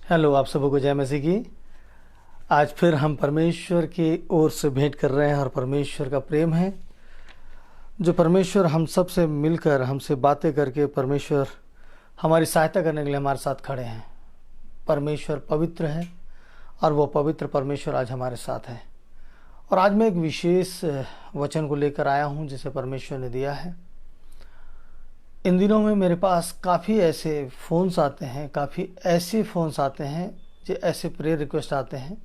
Hello, आप सबों को जय मसीह की। आज फिर हम परमेश्वर की ओर से भेंट कर रहे हैं और परमेश्वर का प्रेम है जो परमेश्वर हम सब से मिलकर हमसे बातें करके परमेश्वर हमारी सहायता करने के लिए हमारे साथ खड़े हैं। परमेश्वर पवित्र है और वो पवित्र परमेश्वर आज हमारे साथ है। और आज मैं एक विशेष वचन को लेकर आया हूँ जिसे परमेश्वर ने दिया है। इन दिनों में मेरे पास काफ़ी ऐसे फ़ोन्स आते हैं, काफ़ी ऐसे फ़ोन्स आते हैं जो ऐसे प्रेयर रिक्वेस्ट आते हैं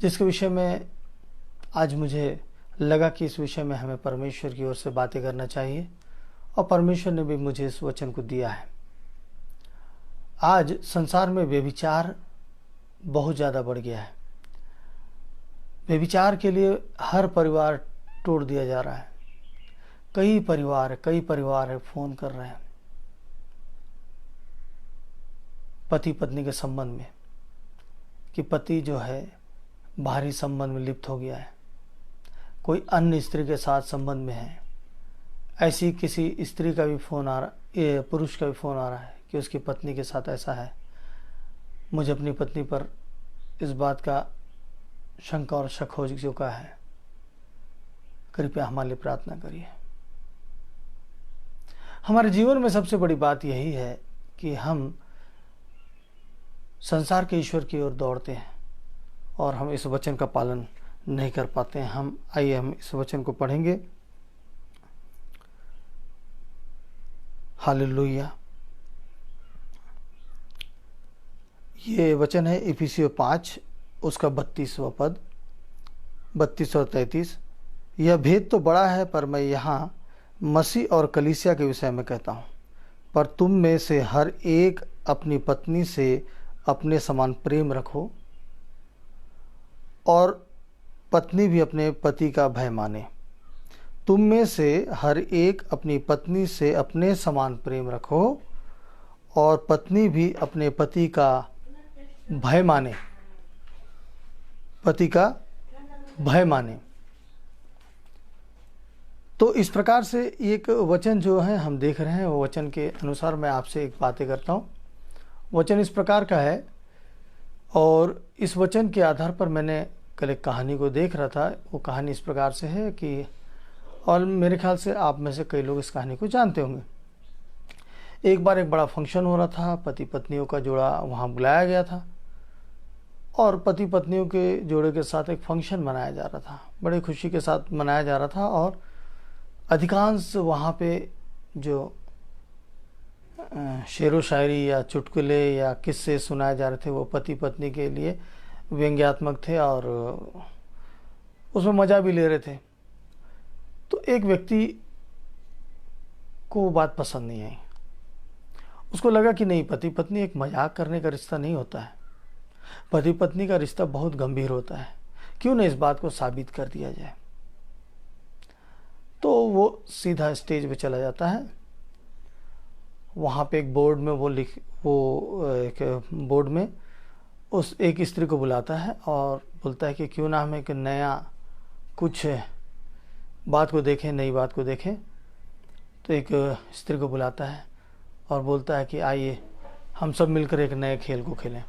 जिसके विषय में आज मुझे लगा कि इस विषय में हमें परमेश्वर की ओर से बातें करना चाहिए और परमेश्वर ने भी मुझे इस वचन को दिया है। आज संसार में व्यभिचार बहुत ज़्यादा बढ़ गया है। व्यभिचार के लिए हर परिवार तोड़ दिया जा रहा है। कई परिवार है फ़ोन कर रहे हैं पति पत्नी के संबंध में कि पति जो है बाहरी संबंध में लिप्त हो गया है, कोई अन्य स्त्री के साथ संबंध में है। ऐसी किसी स्त्री का भी फ़ोन आ रहा, ये पुरुष का भी फ़ोन आ रहा है कि उसकी पत्नी के साथ ऐसा है। मुझे अपनी पत्नी पर इस बात का शंका और शक हो चुका है, कृपया हमारे लिए प्रार्थना करिए। हमारे जीवन में सबसे बड़ी बात यही है कि हम संसार के ईश्वर की ओर दौड़ते हैं और हम इस वचन का पालन नहीं कर पाते हैं। हम इस वचन को पढ़ेंगे। हालेलुया। ये वचन है इफिसियों 5 उसका 32वां पद, 32 और 33। यह भेद तो बड़ा है पर मैं यहाँ मसीह और कलीसिया के विषय में कहता हूँ। पर तुम में से हर एक अपनी पत्नी से अपने समान प्रेम रखो और पत्नी भी अपने पति का भय माने। तुम में से हर एक अपनी पत्नी से अपने समान प्रेम रखो और पत्नी भी अपने पति का भय माने, पति का भय माने। तो इस प्रकार से एक वचन जो है हम देख रहे हैं, वो वचन के अनुसार मैं आपसे एक बातें करता हूँ। वचन इस प्रकार का है और इस वचन के आधार पर मैंने कल एक कहानी को देख रहा था। वो कहानी इस प्रकार से है कि, और मेरे ख्याल से आप में से कई लोग इस कहानी को जानते होंगे। एक बार एक बड़ा फंक्शन हो रहा था, पति पत्नियों का जोड़ा वहाँ बुलाया गया था और पति पत्नियों के जोड़े के साथ एक फंक्शन मनाया जा रहा था, बड़ी खुशी के साथ मनाया जा रहा था। और अधिकांश वहाँ पे जो शेरो शायरी या चुटकुले या किस्से सुनाए जा रहे थे वो पति पत्नी के लिए व्यंग्यात्मक थे और उसमें मज़ा भी ले रहे थे। तो एक व्यक्ति को वो बात पसंद नहीं आई। उसको लगा कि नहीं, पति पत्नी एक मजाक करने का रिश्ता नहीं होता है, पति पत्नी का रिश्ता बहुत गंभीर होता है। क्यों न इस बात को साबित कर दिया जाए। तो वो सीधा स्टेज पे चला जाता है। वहाँ पे एक बोर्ड में एक बोर्ड में उस एक स्त्री को बुलाता है और बोलता है कि क्यों ना हम एक नया कुछ बात को देखें, नई बात को देखें। तो एक स्त्री को बुलाता है और बोलता है कि आइए हम सब मिलकर एक नए खेल को खेलें।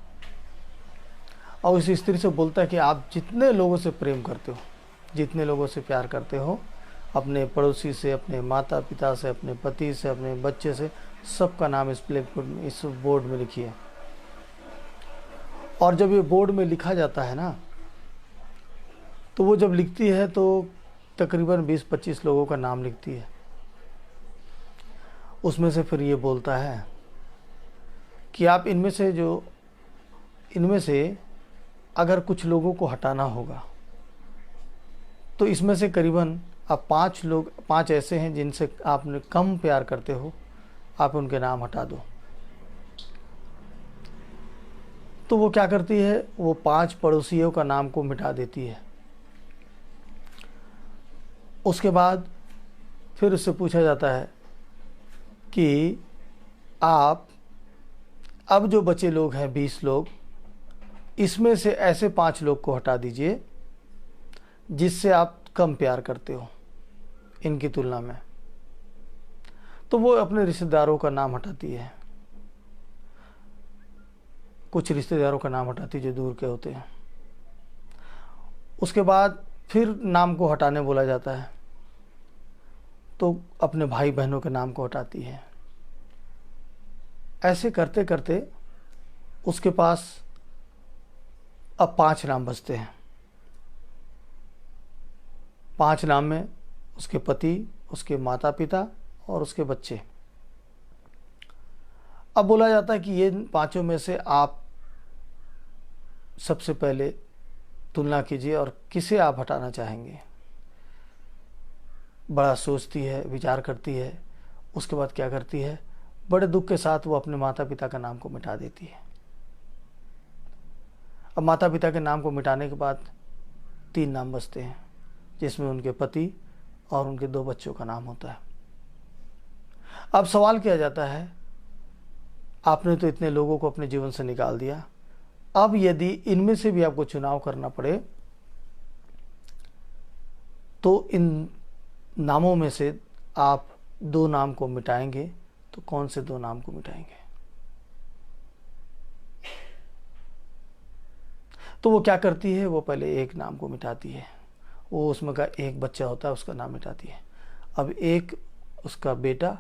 और उस स्त्री से बोलता है कि आप जितने लोगों से प्रेम करते हो, जितने लोगों से प्यार करते हो, अपने पड़ोसी से, अपने माता पिता से, अपने पति से, अपने बच्चे से, सबका नाम इस इस बोर्ड में लिखिए। और जब ये बोर्ड में लिखा जाता है ना, तो वो जब लिखती है तो तकरीबन 20-25 लोगों का नाम लिखती है। उसमें से फिर ये बोलता है कि आप इनमें से अगर कुछ लोगों को हटाना होगा तो इसमें से करीबन आप 5 ऐसे हैं जिनसे आपने कम प्यार करते हो, आप उनके नाम हटा दो। तो वो क्या करती है, वो 5 पड़ोसियों का नाम को मिटा देती है। उसके बाद फिर उससे पूछा जाता है कि आप अब जो बचे लोग हैं 20 लोग, इसमें से ऐसे 5 लोग को हटा दीजिए जिससे आप कम प्यार करते हो इनकी तुलना में। तो वो अपने रिश्तेदारों का नाम हटाती है। कुछ रिश्तेदारों का नाम हटाती जो दूर के होते हैं। उसके बाद फिर नाम को हटाने बोला जाता है तो अपने भाई बहनों के नाम को हटाती है। ऐसे करते करते उसके पास अब 5 नाम बचते हैं। 5 नाम में उसके पति, उसके माता पिता और उसके बच्चे। अब बोला जाता है कि ये 5 में से आप सबसे पहले तुलना कीजिए और किसे आप हटाना चाहेंगे। बड़ा सोचती है, विचार करती है, उसके बाद क्या करती है, बड़े दुख के साथ वो अपने माता पिता का नाम को मिटा देती है। अब माता पिता के नाम को मिटाने के बाद 3 नाम बचते हैं, जिसमें उनके पति और उनके 2 बच्चों का नाम होता है। अब सवाल किया जाता है, आपने तो इतने लोगों को अपने जीवन से निकाल दिया, अब यदि इनमें से भी आपको चुनाव करना पड़े तो इन नामों में से आप 2 नाम को मिटाएंगे तो कौन से 2 नाम को मिटाएंगे? तो वो क्या करती है, वो पहले एक नाम को मिटाती है। वो उसमें का एक बच्चा होता है, उसका नाम मिटाती है। अब एक उसका बेटा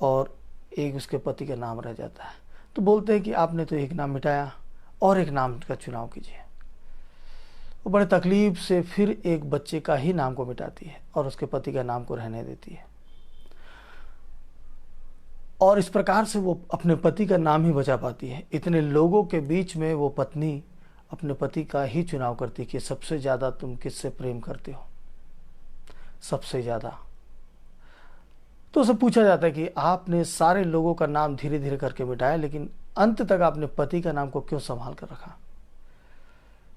और एक उसके पति का नाम रह जाता है। तो बोलते हैं कि आपने तो एक नाम मिटाया और एक नाम का चुनाव कीजिए। वो बड़े तकलीफ से फिर एक बच्चे का ही नाम को मिटाती है और उसके पति का नाम को रहने देती है। और इस प्रकार से वो अपने पति का नाम ही बचा पाती है। इतने लोगों के बीच में वो पत्नी अपने पति का ही चुनाव करती कि सबसे ज़्यादा तुम किससे प्रेम करते हो, सबसे ज़्यादा। तो उसे पूछा जाता है कि आपने सारे लोगों का नाम धीरे धीरे करके मिटाया, लेकिन अंत तक आपने पति का नाम को क्यों संभाल कर रखा?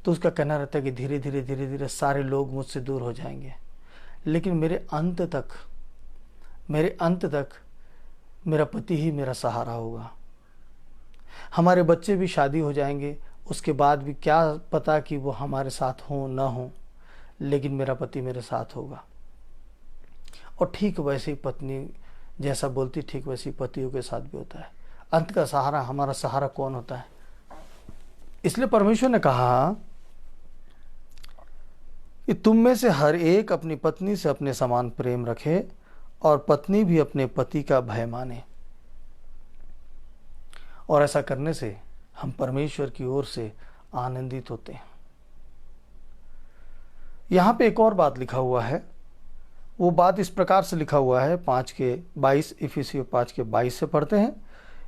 तो उसका कहना रहता है कि धीरे धीरे सारे लोग मुझसे दूर हो जाएंगे, लेकिन मेरे अंत तक मेरा पति ही मेरा सहारा होगा। हमारे बच्चे भी शादी हो जाएंगे, उसके बाद भी क्या पता कि वो हमारे साथ हों ना हों, लेकिन मेरा पति मेरे साथ होगा। और ठीक वैसे ही पत्नी जैसा बोलती, ठीक वैसे ही पतियों के साथ भी होता है। अंत का सहारा, हमारा सहारा कौन होता है? इसलिए परमेश्वर ने कहा कि तुम में से हर एक अपनी पत्नी से अपने समान प्रेम रखे और पत्नी भी अपने पति का भय माने। और ऐसा करने से हम परमेश्वर की ओर से आनंदित होते हैं। यहां पे एक और बात लिखा हुआ है। वो बात इस प्रकार से लिखा हुआ है, 5:22, इफिसियों 5:22 से पढ़ते हैं।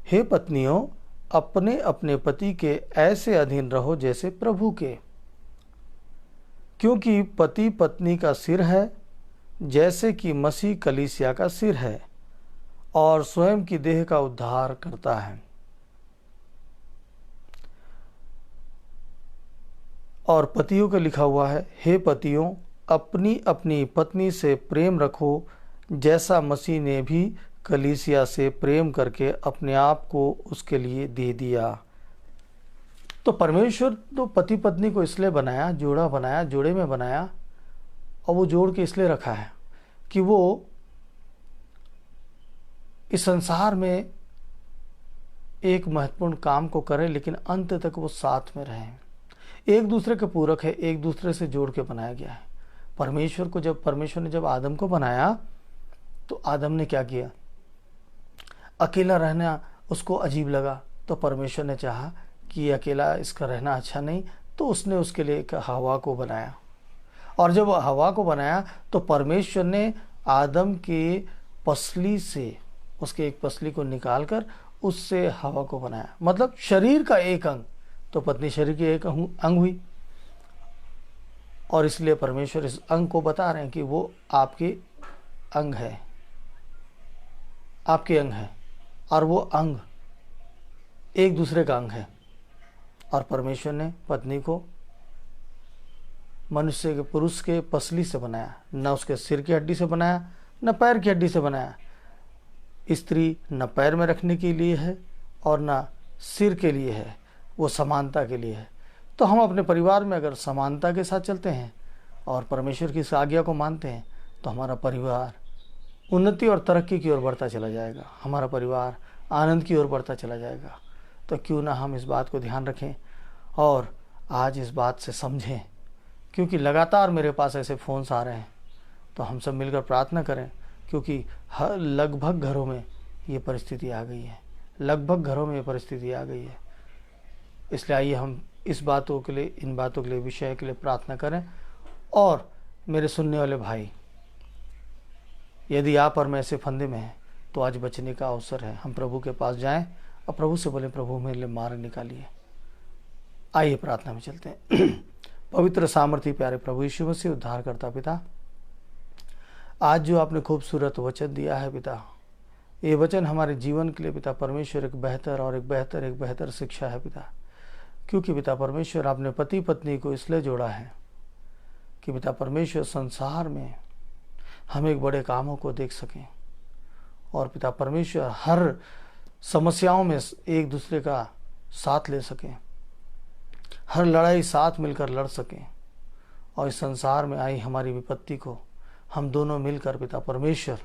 हे पत्नियों, अपने अपने पति के ऐसे अधीन रहो जैसे प्रभु के, क्योंकि पति पत्नी का सिर है, जैसे कि मसीह कलीसिया का सिर है और स्वयं की देह का उद्धार करता है। और पतियों का लिखा हुआ है, हे पतियों, अपनी अपनी पत्नी से प्रेम रखो, जैसा मसीह ने भी कलीसिया से प्रेम करके अपने आप को उसके लिए दे दिया। तो परमेश्वर तो पति पत्नी को इसलिए बनाया, जोड़ा बनाया, जोड़े में बनाया, और वो जोड़ के इसलिए रखा है कि वो इस संसार में एक महत्वपूर्ण काम को करें, लेकिन अंत तक वो साथ में रहें। एक दूसरे के पूरक है, एक दूसरे से जोड़ के बनाया गया है। परमेश्वर ने जब आदम को बनाया तो आदम ने क्या किया? अकेला रहना उसको अजीब लगा, तो परमेश्वर ने चाहा कि अकेला इसका रहना अच्छा नहीं, तो उसने उसके लिए एक हवा को बनाया। और जब हवा को बनाया तो परमेश्वर ने आदम के पसली से, उसके एक पसली को निकालकर उससे हवा को बनाया, मतलब शरीर का एक अंग। तो पत्नी शरीर की एक अंग हुई, और इसलिए परमेश्वर इस अंग को बता रहे हैं कि वो आपके अंग है, आपके अंग है, और वो अंग एक दूसरे का अंग है। और परमेश्वर ने पत्नी को मनुष्य के, पुरुष के पसली से बनाया, न उसके सिर की हड्डी से बनाया, न पैर की हड्डी से बनाया। स्त्री न पैर में रखने के लिए है और न सिर के लिए है, वो समानता के लिए है। तो हम अपने परिवार में अगर समानता के साथ चलते हैं और परमेश्वर की इस आज्ञा को मानते हैं, तो हमारा परिवार उन्नति और तरक्की की ओर बढ़ता चला जाएगा, हमारा परिवार आनंद की ओर बढ़ता चला जाएगा। तो क्यों ना हम इस बात को ध्यान रखें और आज इस बात से समझें, क्योंकि लगातार मेरे पास ऐसे फ़ोन्स आ रहे हैं। तो हम सब मिलकर प्रार्थना करें, क्योंकि हर लगभग घरों में ये परिस्थिति आ गई है, लगभग घरों में ये परिस्थिति आ गई है। इसलिए आइए हम इस बातों के लिए, इन बातों के लिए, विषय के लिए प्रार्थना करें। और मेरे सुनने वाले भाई, यदि आप और मैं ऐसे फंदे में हैं तो आज बचने का अवसर है। हम प्रभु के पास जाएं और प्रभु से बोले, प्रभु मेरे लिए मार्ग निकालिए। आइए प्रार्थना में चलते हैं। पवित्र सामर्थी प्यारे प्रभु यीशु मसीह, उद्धार करता पिता, आज जो आपने खूबसूरत वचन दिया है पिता, ये वचन हमारे जीवन के लिए पिता परमेश्वर एक बेहतर शिक्षा है पिता। क्योंकि पिता परमेश्वर आपने पति पत्नी को इसलिए जोड़ा है कि पिता परमेश्वर संसार में हम एक बड़े कामों को देख सकें और पिता परमेश्वर हर समस्याओं में एक दूसरे का साथ ले सकें, हर लड़ाई साथ मिलकर लड़ सकें और इस संसार में आई हमारी विपत्ति को हम दोनों मिलकर पिता परमेश्वर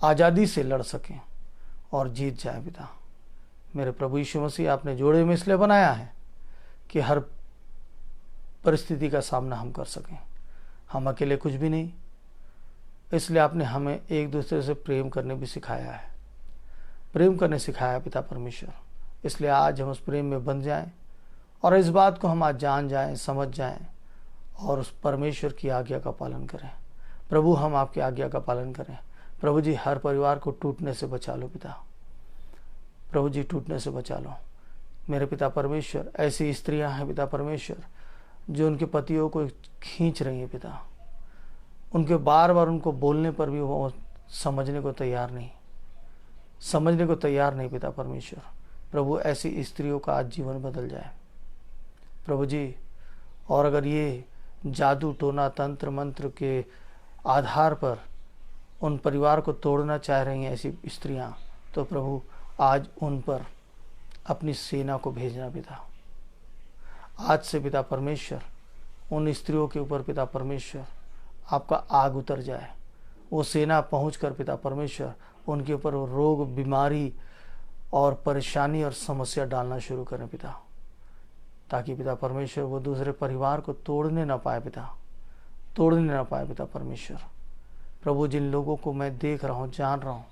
आज़ादी से लड़ सकें और जीत जाए पिता। मेरे प्रभु यीशु मसीह, आपने जोड़े में इसलिए बनाया है कि हर परिस्थिति का सामना हम कर सकें। हम अकेले कुछ भी नहीं, इसलिए आपने हमें एक दूसरे से प्रेम करने भी सिखाया है, प्रेम करने सिखाया पिता परमेश्वर। इसलिए आज हम उस प्रेम में बंध जाएं और इस बात को हम आज जान जाएं, समझ जाएं और उस परमेश्वर की आज्ञा का पालन करें। प्रभु, हम आपकी आज्ञा का पालन करें। प्रभु जी, हर परिवार को टूटने से बचा लो पिता। प्रभु जी, टूटने से बचा लो मेरे पिता परमेश्वर। ऐसी स्त्रियां हैं पिता परमेश्वर जो उनके पतियों को खींच रही हैं पिता, उनके बार बार उनको बोलने पर भी वो समझने को तैयार नहीं पिता परमेश्वर। प्रभु, ऐसी स्त्रियों का आज जीवन बदल जाए प्रभु जी। और अगर ये जादू टोना तंत्र मंत्र के आधार पर उन परिवार को तोड़ना चाह रही हैं ऐसी स्त्रियां, तो प्रभु आज उन पर अपनी सेना को भेजना पिता। आज से पिता परमेश्वर उन स्त्रियों के ऊपर पिता परमेश्वर आपका आग उतर जाए, वो सेना पहुंचकर पिता परमेश्वर उनके ऊपर रोग, बीमारी और परेशानी और समस्या डालना शुरू करें पिता, ताकि पिता परमेश्वर वो दूसरे परिवार को तोड़ने ना पाए पिता परमेश्वर। प्रभु, जिन लोगों को मैं देख रहा हूँ, जान रहा हूँ,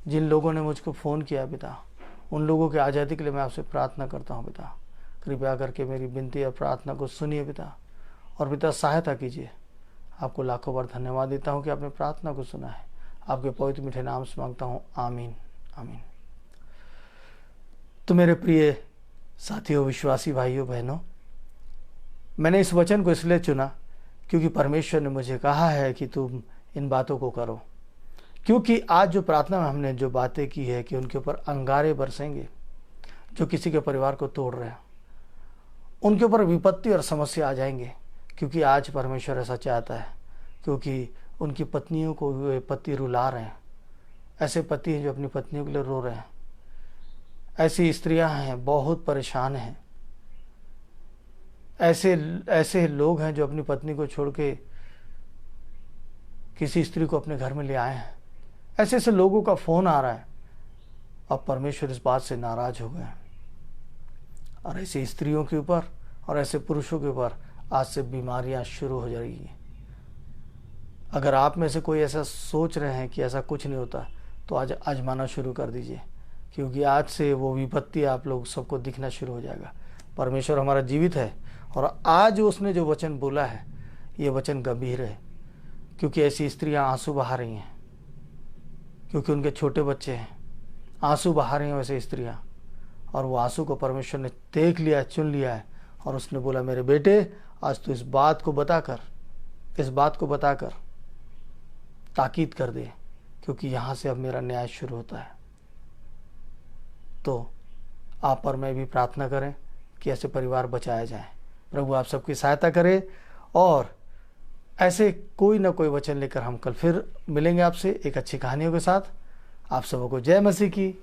जिन लोगों ने मुझको फ़ोन किया पिता, उन लोगों की आज़ादी के लिए मैं आपसे प्रार्थना करता हूँ पिता। कृपया करके मेरी विनती और प्रार्थना को सुनिए पिता और पिता सहायता कीजिए। आपको लाखों बार धन्यवाद देता हूँ कि आपने प्रार्थना को सुना है। आपके पवित्र मीठे नाम से मांगता हूँ, आमीन आमीन। तो मेरे प्रिय साथियों, विश्वासी भाइयों बहनों, मैंने इस वचन को इसलिए चुना क्योंकि परमेश्वर ने मुझे कहा है कि तुम इन बातों को करो। क्योंकि आज जो प्रार्थना में हमने जो बातें की है कि उनके ऊपर अंगारे बरसेंगे, जो किसी के परिवार को तोड़ रहे हैं, उनके ऊपर विपत्ति और समस्या आ जाएंगे। क्योंकि आज परमेश्वर ऐसा चाहता है, क्योंकि उनकी पत्नियों को वे पति रुला रहे हैं। ऐसे पति हैं जो अपनी पत्नियों के लिए रो रहे हैं, ऐसी स्त्रियां हैं बहुत परेशान हैं, ऐसे लोग हैं जो अपनी पत्नी को छोड़ के किसी स्त्री को अपने घर में ले आए हैं। ऐसे लोगों का फोन आ रहा है। अब परमेश्वर इस बात से नाराज हो गए और ऐसी स्त्रियों के ऊपर और ऐसे पुरुषों के ऊपर आज से बीमारियां शुरू हो जाएगी। अगर आप में से कोई ऐसा सोच रहे हैं कि ऐसा कुछ नहीं होता, तो आज आजमाना शुरू कर दीजिए, क्योंकि आज से वो विपत्ति आप लोग सबको दिखना शुरू हो जाएगा। परमेश्वर हमारा जीवित है और आज उसने जो वचन बोला है, ये वचन गंभीर है। क्योंकि ऐसी स्त्रियां आंसू बहा रही हैं, क्योंकि उनके छोटे बच्चे हैं, आंसू बहा रही हैं वैसे स्त्रियां, और वो आंसू को परमेश्वर ने देख लिया, चुन लिया है और उसने बोला, मेरे बेटे, आज तो इस बात को बताकर ताकीद कर दे, क्योंकि यहाँ से अब मेरा न्याय शुरू होता है। तो आप और मैं भी प्रार्थना करें कि ऐसे परिवार बचाया जाए। प्रभु आप सबकी सहायता करे और ऐसे कोई ना कोई वचन लेकर हम कल फिर मिलेंगे आपसे एक अच्छी कहानियों के साथ। आप सबको जय मसीह की।